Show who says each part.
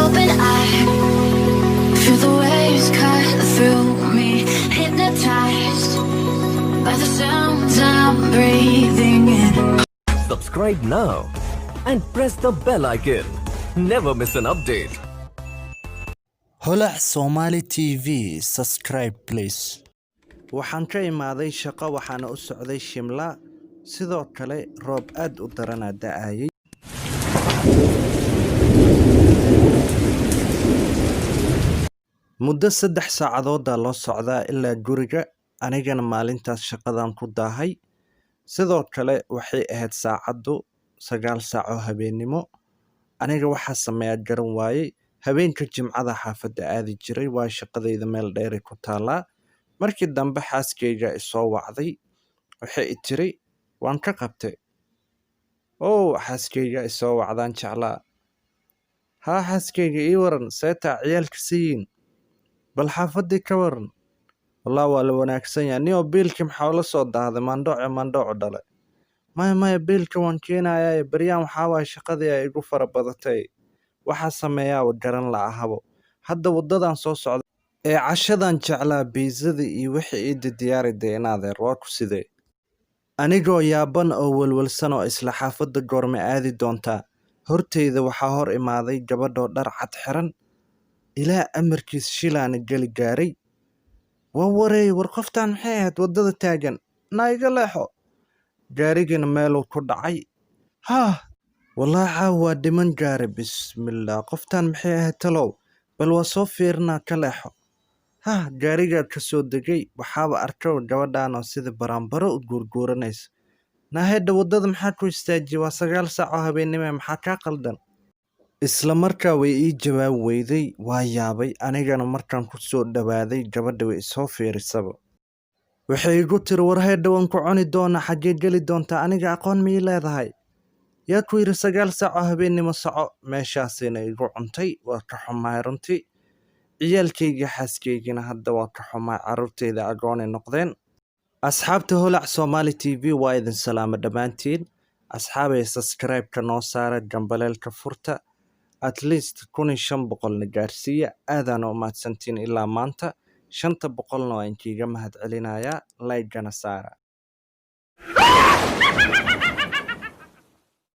Speaker 1: open eye, feel the waves cut through me, hypnotized by the sounds I'm breathing in.
Speaker 2: Subscribe now and press the bell icon. Never miss an update.
Speaker 3: holac Somali TV subscribe please. waxaan ka imaaday shaqo waxaana u socday Shimla sidoo kale roob aad u daran da'ayay muddo 3 saacadood loo socdaa ilaa guriga anigana maalintaas shaqadan ku daahay sidoo kale waxay ahayd saacadu 9 saac oo habeenimo aniga waxa sameeyaa garan waayay habeenka jimcada xaafada aadi jiray waa shaqadayda meel dheer ku taala markii dambe xaaskeyga isoo wacday waxay i tiri waan ka qabtay xaaskeyga isoo wacdaan jeclaa xaaskeyga ii waran seeta ciyaalka siin bal xaafadii ka waran wallahi waa la wanaagsan yahay niyo biilkii maxaa la soo daaday mandooco dhalay maya biilka waan keenayaa baryaan waxa waa shaqadii ay igu farabadatay waxa sameeyaa garan la ahabo hadda wadadan soo socda ee cashadan jeclaa biizada iyo wixii ii diyaariday inaadeer waa ku sidee anigoo yaaban oo walwalsan oo isla xaafada goorma aadi doontaa horteyda waxaa hor imaaday gabadho dhar cad xiran ilaa amarkiis shilaana gali gaaray war qoftaan maxay ahayd wadada taagan naiga leexo gaarigana meeluu ku dhacay wallahi waa dhiman gaari bismillah qoftaan maxay ahayd talow bal waa soo fiirnaa ka leexo gaariga ka soo degay waxaaba arkay gabadhan oo sida baraambaro u guurguuranaysa naahayda wadada maxaa ku istaajiyay waa 9 saac oo habeenimo maxaa ka qaldan isla markaa way ii jawaab weyday waa yaabay anigana markaan ku soo dhawaaday gabadha way soo fiirisaba waxay igu tiri war hayda waan ku cuni doona xagee gali doonta aniga aqoon ma ii leedahay yaa ku yiri 9 saac oo habeenimo soco meeshaasina igu cuntay waa ka xumaay runtii ciyaalkayga xaaskaygina hadda waa ka xumaay carruurteyda agoon ay noqdeen asxaabta holac Somali TV waa idin salaamo dhamaantiin asxaabay subscribe-ka noo saara gambaleelka furta at least 1500 na gaarsiiya aadana u mahadsantiin ilaa maanta 500 waan kiiga mahad celinayaa like-gana saara